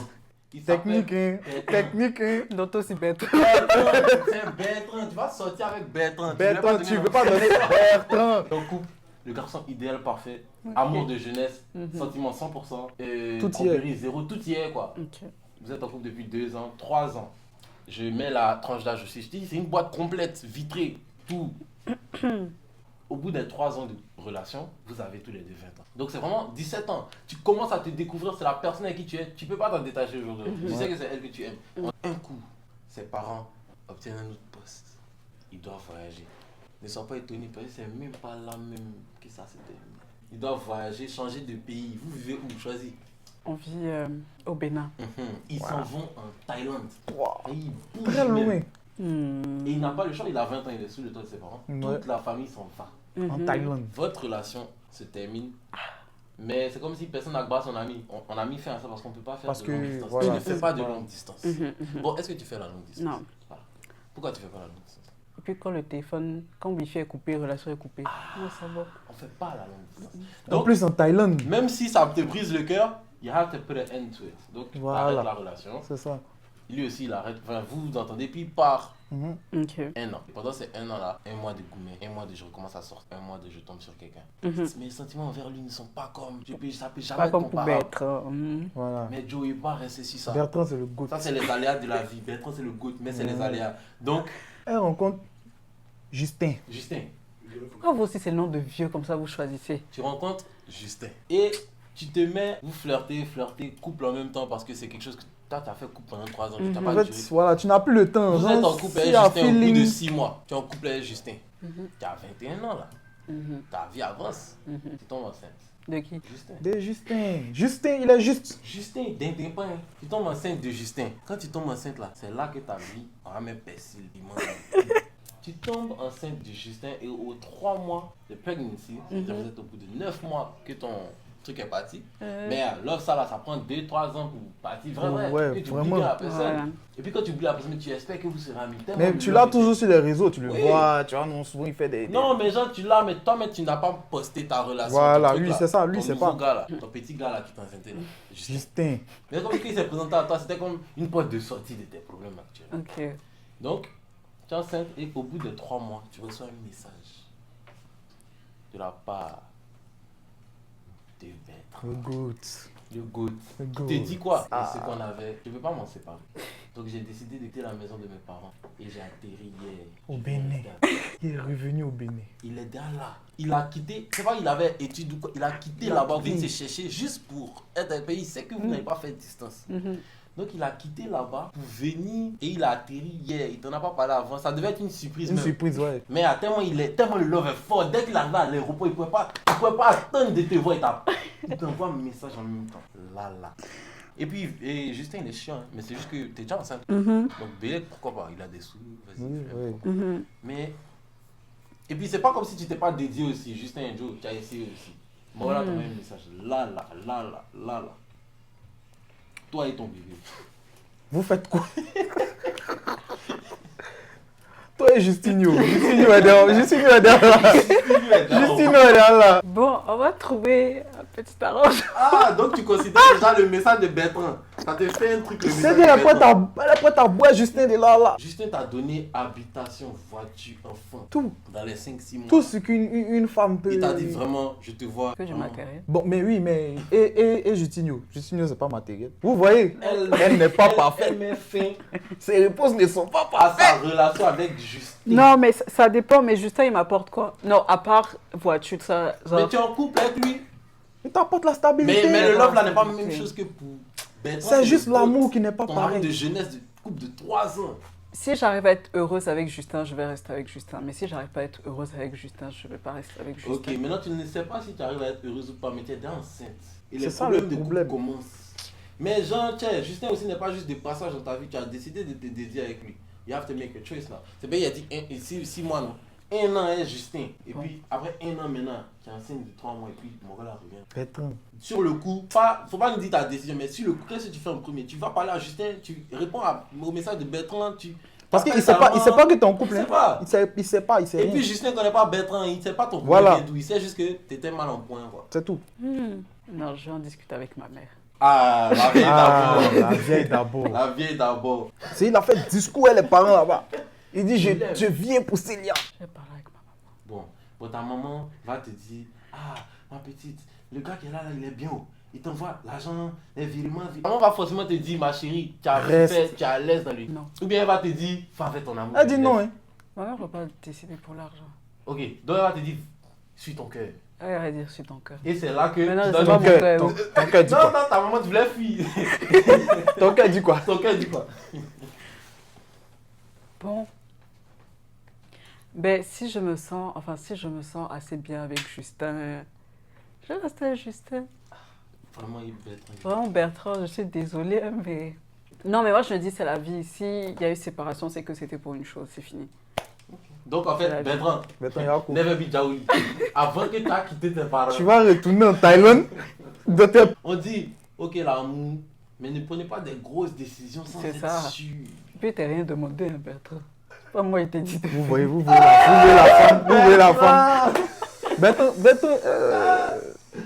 Il
Technique, hein.
s'appelle
Technique, hein.
L'auto, c'est bête.
Bertrand. C'est Bertrand. Tu vas sortir avec Bertrand.
Bertrand, tu veux pas donner Bertrand.
Ton couple, le garçon idéal, parfait, amour de jeunesse, sentiment 100%,
Tout y est.
tromperie zéro, tout y est quoi.
Ok.
Vous êtes en couple depuis 2 ans, 3 ans. Je mets la tranche d'âge aussi. Je dis, c'est une boîte complète, vitrée, tout. Au bout des 3 ans de relation, vous avez tous les deux 20 ans. Donc c'est vraiment 17 ans. Tu commences à te découvrir, c'est la personne avec qui tu es. Tu peux pas t'en détacher aujourd'hui. Tu sais que c'est elle que tu aimes. En un coup, ses parents obtiennent un autre poste. Ils doivent voyager. Ne sois pas étonné parce que c'est même pas là même que ça s'est terminé. Ils doivent voyager, changer de pays. Vous vivez où? Choisis.
On vit au Bénin.
Ils s'en vont en Thaïlande.
Wow.
Et ils bougent
Très
même.
loin.
Et il n'a pas le choix, il a 20 ans, il est sous le toit de ses parents.
Ouais.
Toute la famille s'en va.
En Thaïlande.
Votre relation se termine. Mais c'est comme si personne n'a son ami. On a mis fin à ça parce qu'on ne peut pas faire
Parce
de
que,
longue distance.
voilà,
Tu ne fais pas de
voilà.
longue distance. Bon, est-ce que tu fais la longue distance?
Non.
Voilà. Pourquoi tu fais pas la longue distance?
Et puis quand le téléphone, quand Wi-Fi est coupé, relation est coupée. Ouais, ça va.
On ne fait pas la longue distance.
En
Donc,
plus, en Thaïlande.
même si ça te brise le cœur, you have to put an end to it. Donc,
Voilà.
arrête la relation.
C'est ça.
Lui aussi, il arrête. Enfin, vous entendez, puis il part.
Ok.
1 an. Et pendant ces 1 an-là, 1 mois de gourmet, 1 mois de je recommence à sortir, 1 mois de je tombe sur quelqu'un. Mais les sentiments envers lui ne sont pas comme. Ça peut jamais
Pas
être
comme pour
comparable.
Bertrand.
Voilà.
Mais Joe, il va rester sur ça.
Bertrand, c'est le goût.
Ça, c'est les aléas de la vie. Bertrand, c'est le goût, mais c'est les aléas. Donc,
Elle rencontre Justin.
Justin,
Pourquoi vous aussi c'est le nom de vieux comme ça vous choisissez?
tu rencontres Justin. Et tu te mets, vous flirtez, couple en même temps parce que c'est quelque chose que toi, tu as fait couple pendant 3 ans. Tu t'as
En
pas
fait,
duré.
voilà, tu n'as plus le temps.
Vous
genre,
êtes en couple
s'il
avec
y a
Justin au bout de
feeling-
6 mois. Tu es en couple avec Justin. Tu as 21 ans là. Ta vie avance. Tu tombes enceinte.
De qui?
Justin.
De Justin. Justin, il est juste.
Justin, d'un pas. Tu tombes enceinte de Justin. Quand tu tombes enceinte là, c'est là que ta vie aura même persil. Tu tombes enceinte de Justin et aux 3 mois de pregnancy, c'est-à-dire vous êtes au bout de 9 mois que ton truc est parti. Mais là, ça prend 2-3 ans pour partir. Vraiment,
Ouais,
que tu
vraiment.
oublies la personne.
Voilà.
Et puis quand tu oublies la personne, tu espères que vous serez amis. Tellement
Mais
le
tu
love
l'as
est-
toujours sur les réseaux, tu le
Oui.
vois, tu vois, non, souvent il fait des...
Non, mais genre, tu l'as, mais toi, mais tu n'as pas posté ta relation.
Voilà,
ton truc,
lui,
là.
c'est ça, lui,
Ton
c'est
nouveau
pas.
gars, là, ton petit gars là qui t'a enceinté là. Justin.
Justin.
Mais comme il s'est présenté à toi, c'était comme une porte de sortie de tes problèmes actuels.
Ok.
Donc, tu es enceinte et au bout de 3 mois, tu reçois un message de la part de Bertrand,
Le goût.
le GOAT.
Le
Il
goût.
te dit quoi?
Ah.
Et ce qu'on avait, je ne peux pas m'en séparer. Donc j'ai décidé de quitter la maison de mes parents et j'ai atterri hier.
Au
Je
Bénin.
viens d'arriver.
Il est revenu au Bénin.
Il est déjà là. Il a quitté, c'est pas qu'il avait études ou quoi, il a quitté là-bas, il vient se chercher juste pour être un pays. Il sait que vous n'avez pas fait de distance. Donc il a quitté là-bas pour venir et il a atterri hier. Il t'en a pas parlé avant. Ça devait être une surprise
Une
même.
surprise, ouais.
Mais tellement le love est fort. Dès qu'il arrive à l'aéroport, il ne pouvait pas attendre de te voir. Il t'envoie un message en même temps. Là. Et puis, Justin, il est chiant, hein, mais c'est juste que t'es déjà enceinte.
Mhm.
Donc, Bélec, pourquoi pas? Il a des sous, vas-y.
Oui,
fais.
oui.
Mhm.
Mais, et puis, c'est pas comme si tu t'es pas dédié aussi. Justin et Joe, tu as essayé aussi. Moi, voilà, t'as un message. Là. Toi et ton bébé.
Vous faites quoi? Toi et Justinho. Justinho est derrière là. Justinho est derrière là.
Bon, on va trouver un petit arrangement.
Ah, donc tu considères déjà le message de Bertrand. Ça te fait un truc, le message
C'est
de
elle est
Bertrand.
prête à boire Justin de là.
Justin t'a donné habitation, voiture, enfant.
Tout.
Dans les 5-6 mois.
Tout ce qu'une femme peut...
Il t'a dit vraiment, je te vois.
Que j'ai
vraiment.
matériel.
Bon, mais oui, mais... Et Justinho. Justinho, c'est pas matériel. Vous voyez,
Elle
elle n'est pas parfaite.
Elle met fin
Ses réponses ne sont pas
à
parfaites.
sa relation avec Justin.
Non, mais ça dépend, mais Justin, il m'apporte quoi? Non, à part voiture, ça...
Mais tu es en couple avec lui.
Il t'apporte la stabilité.
Mais le love là n'est pas la même chose que pour Bertrand.
C'est juste
le
l'amour
couple.
qui n'est pas
Ton mari de
pareil.
jeunesse, de couple de 3 ans.
Si j'arrive à être heureuse avec Justin, je vais rester avec Justin. Mais si j'arrive pas à être heureuse avec Justin, je vais pas rester avec Justin.
Ok, maintenant tu ne sais pas si tu arrives à être heureuse ou pas, mais tu es déjà enceinte. Et
C'est
les
ça,
problèmes
le
de couple
problème.
commencent. Mais genre, tiens, Justin aussi n'est pas juste des passages dans ta vie, tu as décidé de te dédier avec lui. You have to make a choice là. C'est bien, il a dit 6 mois non. 1 an est Justin. Et puis après 1 an maintenant, tu es enceinte de 3 mois et puis mon gars revient.
Bertrand.
Sur le coup, faut pas nous dire ta décision, mais sur le coup, qu'est-ce que tu fais en premier? Tu vas parler à Justin, tu réponds au message de Bertrand, tu...
Parce qu'il ne sait pas que tu es en couple.
Il sait
hein.
pas.
Il sait pas, il sait
Et
rien.
puis Justin ne connaît pas Bertrand, il ne sait pas ton
Voilà.
premier d'où, il sait juste que tu étais mal en point. Quoi.
C'est tout.
Non, je vais en discuter avec ma mère.
Ah, la vieille d'abord.
la vieille d'abord.
La vieille d'abord.
C'est il a fait discours à les parents là-bas. Il dit je viens pour Célia.
Je vais parler avec ma maman.
Bon, ta maman va te dire, ah, ma petite, le gars qui est là, il est bien haut. Il t'envoie l'argent, les virements. Maman va forcément te dire, ma chérie, tu as
Reste.
fait, tu es à l'aise dans lui.
Non.
Ou bien elle va te dire, fais avec ton amour.
Elle dit non, hein.
Ma mère ne va pas décider pour l'argent.
Ok, donc elle va te dire, suis ton cœur.
Elle va dire sur ton cœur.
Et c'est là que
Mais non,
tu
c'est
donnes
pas
ton
mon
cœur.
cœur.
Ton cœur dit
Non,
quoi?
non, ta maman, tu voulais fuir.
Ton cœur dit quoi?
Ton cœur dit quoi?
Bon. Ben, si je me sens assez bien avec Justin, je vais rester avec Justin.
Vraiment, il peut être.
Vraiment, Bertrand, je suis désolée, hein, mais... Non, mais moi, je me dis, c'est la vie. S'il y a eu séparation, c'est que c'était pour une chose, c'est fini.
Donc en fait, Bertrand,
Bertrand, il y a quoi?
never be Jaoui. Avant que tu aies quitté tes parents,
Tu vas retourner en Thaïlande.
on dit, ok l'amour, mais ne prenez pas des grosses décisions sans
C'est
être
ça.
sûr.
Puis, t'as rien demandé, hein, Bertrand. Pas moi, il t'a dit de
Vous voyez la femme. Vous voyez la femme. Bertrand,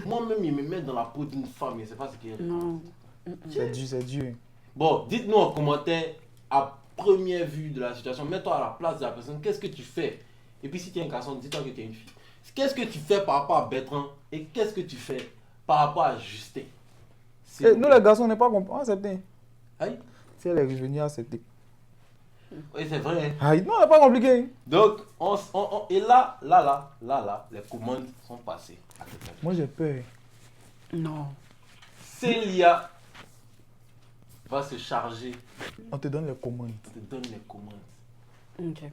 Moi-même, il me met dans la peau d'une femme, et c'est pas ce qu'il y a.
Non.
c'est Dieu.
Bon, dites-nous en commentaire, à première vue de la situation, mets-toi à la place de la personne, qu'est-ce que tu fais? Et puis si tu es un garçon, dis-toi que tu es une fille. Qu'est-ce que tu fais par rapport à Bertrand et qu'est-ce que tu fais par rapport à Justin?
Nous les garçons, on n'est pas acceptés.
Aïe.
Si elle est revenue accepter.
Oui, c'est vrai. Hein.
Aïe, non, c'est pas compliqué.
Donc, et là, les commandes sont passées à quelqu'un.
Moi j'ai peur.
Non.
Célia va se charger,
On te donne les commandes.
te donne les commandes.
Ok.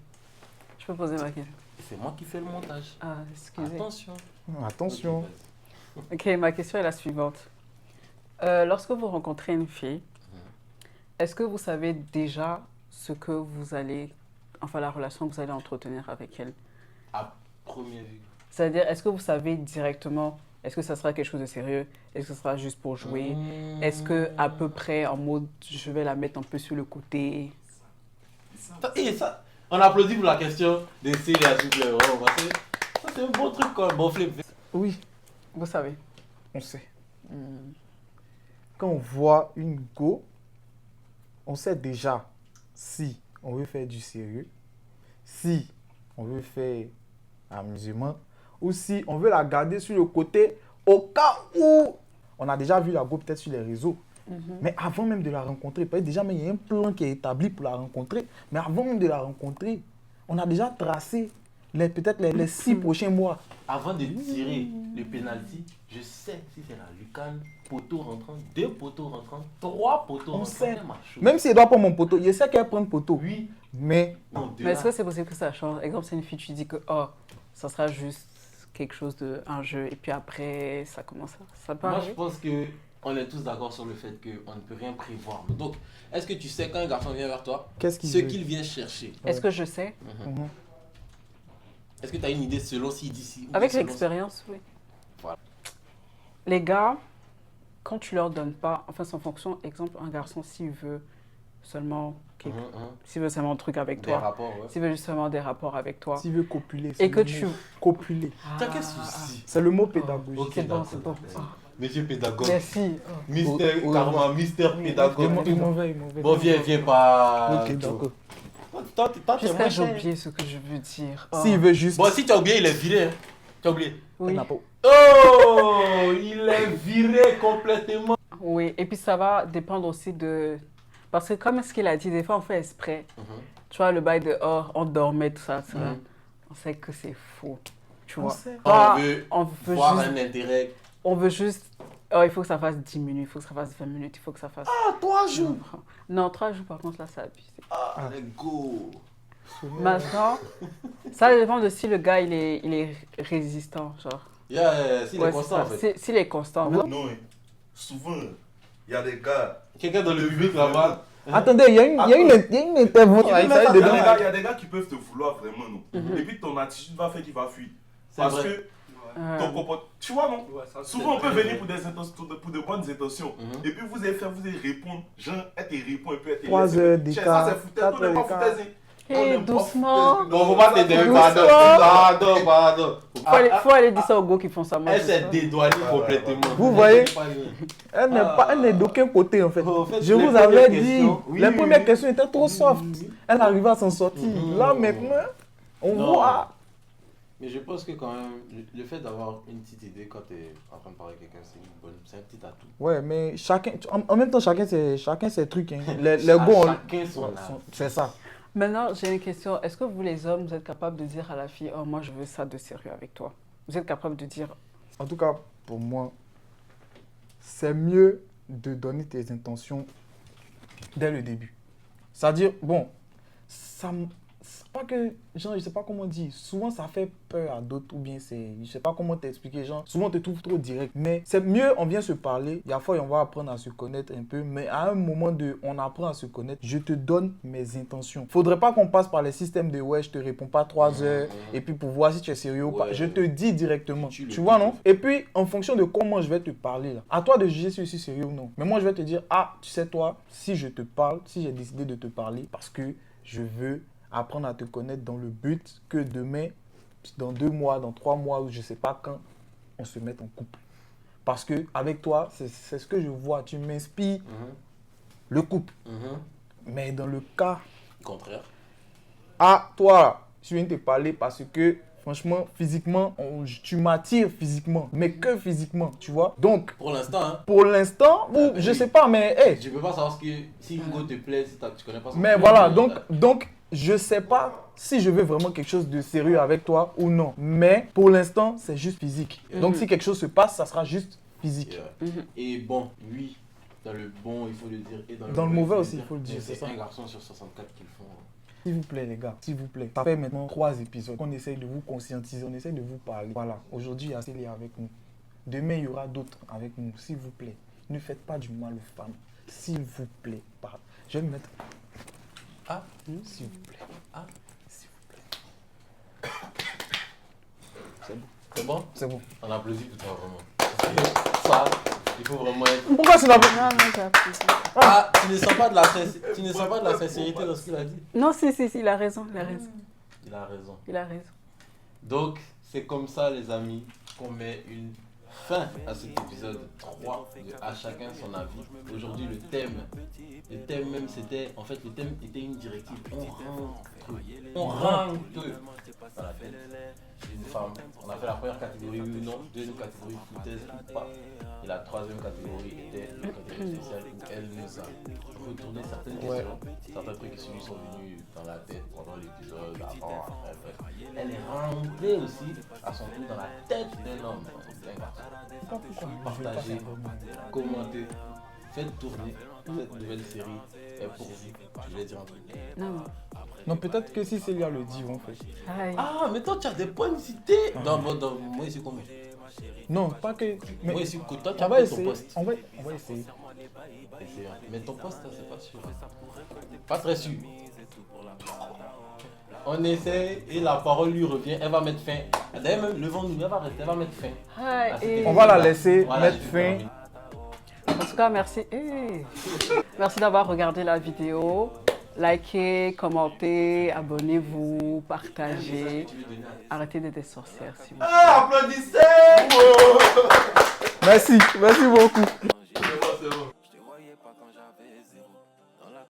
Je peux poser ma question.
Et c'est moi qui fais le montage.
Ah, excusez.
Attention.
Attention.
Ok, ma question est la suivante. Lorsque vous rencontrez une fille, est-ce que vous savez déjà ce que vous allez, enfin la relation que vous allez entretenir avec elle?
À première vue.
C'est-à-dire, est-ce que vous savez directement, est-ce que ça sera quelque chose de sérieux? Est-ce que ce sera juste pour jouer? Est-ce que à peu près en mode, je vais la mettre un peu sur le côté?
Et ça, on applaudit pour la question de Célia, s'il vous plaît. Oh, ça, c'est un bon truc, quoi. Bon flip.
Oui,
Vous savez.
on sait. Quand on voit une go, on sait déjà si on veut faire du sérieux, si on veut faire amusement, ou si on veut la garder sur le côté au cas où on a déjà vu la go peut-être sur les réseaux. Mais avant même de la rencontrer, peut-être déjà mais il y a un plan qui est établi pour la rencontrer, mais avant même de la rencontrer, on a déjà tracé peut-être les 6 prochains mois.
Avant de tirer le penalty, je sais si c'est la lucarne, poteau rentrant, 2 poteaux rentrants, 3 poteaux
On
rentrants.
sait.
c'est ma chose.
Même s'il doit prendre mon poteau, je sais qu'elle prend le poteau.
Oui,
Mais
non, de
Mais est-ce
là,
que c'est possible que ça change? Exemple, c'est une fille, tu dis que, oh, ça sera juste quelque chose de un jeu, et puis après, ça commence à... Ça peut
moi je
arriver?
pense que on est tous d'accord sur le fait qu'on ne peut rien prévoir. Donc, est-ce que tu sais quand un garçon vient vers toi,
Qu'est-ce qu'il
ce
veut?
qu'il vient chercher?
Est-ce que je sais?
Mhm.
Est-ce que tu as une idée selon s'il dit si ou
Avec
selon
l'expérience, oui.
Voilà.
Les gars, quand tu leur donnes pas, enfin, c'est en fonction, exemple, un garçon, s'il veut seulement, s'il veut seulement un truc avec
Des
toi,
rapports, ouais.
s'il veut justement des rapports avec toi,
S'il veut copuler,
et
c'est
que
le
tu...
mot. Copuler.
T'as quel souci?
C'est le mot pédagogique.
Ok,
C'est bon,
d'accord.
c'est bon. Ah,
Monsieur pédagogue.
merci.
Mystère
Oh,
Karma, mystère pédagogue.
Il est mauvais, il est mauvais.
Bon, viens pas.
Ok, d'accord.
Toi, t'es
J'espère
moins
que j'ai
cher.
oublié ce que je veux dire. Oh.
S'il veut juste...
Bon, si tu as oublié, il est viré. Hein. Tu as oublié.
Oui.
n'a pas-
Oh, il est viré complètement.
Oui, et puis ça va dépendre aussi de... Parce que comme ce qu'il a dit, des fois on fait exprès. Tu vois, le bail de « oh, on dormait », tout ça, on sait que c'est faux. Tu vois. Toi,
On veut voir un intérêt.
on veut juste... Oh, il faut que ça fasse 10 minutes, il faut que ça fasse 20 minutes, il faut que ça fasse...
Ah, 3 jours.
Non, 3 jours, par contre, là, ça abuse.
Ah, let's go.
Maintenant, ça dépend de si le gars, il est résistant, genre.
Yeah, s'il est
Ouais,
constant, en
c'est ça.
fait.
S'il est constant.
Non, souvent, il y a des gars.
Quelqu'un dans le public là-bas.
Attendez, il y a une intervention.
Il y a
Ça y est, dedans.
des gars qui peuvent te vouloir vraiment, non. Et puis ton attitude va faire qu'il va fuir.
C'est
Parce
vrai.
que ton comportement. Tu vois, non? Souvent, on peut venir pour de bonnes intentions. Et puis vous allez répondre. Genre, elle te répond et puis elle te
3 heures d'écart,
Ça, c'est foutaise.
4
On n'est pas
heures d'écart.
foutaise.
Hé, doucement.
Non, faut pas t'aider.
Doucement.
Pardon.
Faut aller dire ça aux gars qui font ça. Moi,
Elle
je
s'est
sais pas.
dédouanée complètement.
Vous voyez? Elle n'est d'aucun côté en fait.
En fait,
Je
les
vous avais
premières
dit,
questions, oui,
les
oui,
premières
oui.
questions étaient trop soft. Elle arrivait à s'en sortir. Là maintenant, on
Non.
voit.
Mais je pense que quand même, le fait d'avoir une petite idée quand tu es en train de parler avec quelqu'un, c'est un petit atout.
Ouais, mais chacun, en même temps, chacun ses trucs. Hein. Les gars,
Chacun son art.
c'est ça.
Maintenant, j'ai une question. Est-ce que vous, les hommes, vous êtes capables de dire à la fille, oh, moi, je veux ça de sérieux avec toi? Vous êtes capable de dire,
En tout cas, pour moi, c'est mieux de donner tes intentions dès le début. C'est-à-dire, bon, c'est pas que, genre, je sais pas comment dire, souvent ça fait peur à d'autres ou bien c'est, je sais pas comment t'expliquer, genre, souvent on te trouve trop direct. Mais c'est mieux, on vient se parler, il y a fois on va apprendre à se connaître un peu, mais à un moment on apprend à se connaître, je te donne mes intentions. Faudrait pas qu'on passe par les systèmes de ouais, je te réponds pas 3 heures, et puis pour voir si tu es sérieux ou pas.
Ouais.
Je te dis directement,
Tu le
tu vois
dis.
non? Et puis, en fonction de comment je vais te parler, là, à toi de juger si je suis sérieux ou non. Mais moi, je vais te dire, ah, tu sais toi, si je te parle, si j'ai décidé de te parler, parce que je veux apprendre à te connaître dans le but que demain, dans 2 mois, dans 3 mois, ou je sais pas quand, on se mette en couple. Parce que avec toi, c'est ce que je vois, tu m'inspires le couple. Mais dans le cas,
Contraire.
ah, toi, je viens de te parler parce que, franchement, physiquement, tu m'attires physiquement, mais que physiquement, tu vois. Donc,
Pour l'instant, hein,
pour l'instant, ou
mais
je
oui.
sais pas, mais hey,
je peux pas savoir si Hugo te plaît, si tu connais pas son
mais
style,
voilà,
mais-
donc, je sais pas si je veux vraiment quelque chose de sérieux avec toi ou non. Mais pour l'instant, c'est juste physique. Donc, si quelque chose se passe, ça sera juste physique.
Et bon, oui, dans le bon, il faut le dire. Et
Dans le mauvais aussi,
le
il faut le dire,
Mais
c'est
c'est
ça.
un garçon sur 64 qui le font.
S'il vous plaît, les gars, s'il vous plaît. Ça fait maintenant 3 épisodes qu'on essaye de vous conscientiser, on essaye de vous parler. Voilà, aujourd'hui, il y a Célia avec nous. Demain, il y aura d'autres avec nous. S'il vous plaît, ne faites pas du mal aux femmes. S'il vous plaît. Je vais me mettre.
Ah,
S'il vous plaît.
Ah.
S'il vous plaît. C'est bon.
c'est bon?
C'est bon.
On applaudit pour toi, vraiment. Ça, il faut vraiment être.
Pourquoi c'est la
non, non, j'ai appris.
Ah, tu ne sens pas de la sincérité dans ce qu'il a dit?
Non, si, il a raison, il a raison.
Il a raison.
Il a raison.
Donc, c'est comme ça, les amis, qu'on met une fin à cet épisode 3 de À chacun son avis. Aujourd'hui, le thème même, c'était, en fait, le thème était une directive. On rentre dans la tête d'une femme. On a fait la première catégorie, oui ou non. Deuxième catégorie, foutaise ou pas. Et la troisième catégorie était une catégorie spéciale où elle nous a retourné certaines questions. Certains trucs qui lui sont venus dans la tête pendant l'épisode, avant, après, bref. Elle est rentrée aussi à son tour dans la tête d'un homme, d'un garçon. Partagez, commentez, faites tourner cette nouvelle série est pour vous. Je voulais dire un truc.
Non,
Non, peut-être que si Célia le dit, on fait.
aïe.
Ah, mais toi, tu as des points de cité. Moi, c'est combien?
Non, pas que. Mais
Oui, si toi, tu
on
as
va
fait ton
essayer.
poste.
On va essayer.
Mais ton poste, là, c'est pas sûr. Pas très sûr. On essaie et la parole lui revient. Elle va mettre fin. D'ailleurs, même levons-nous, elle va rester, elle va mettre fin.
Ah, et-
On va la laisser
Voilà,
mettre
je
fin.
termine.
En tout cas, merci. Merci d'avoir regardé la vidéo. Likez, commentez, abonnez-vous, partagez. Arrêtez d'être des sorcières, s'il vous plaît.
Ah, applaudissez!
Merci beaucoup.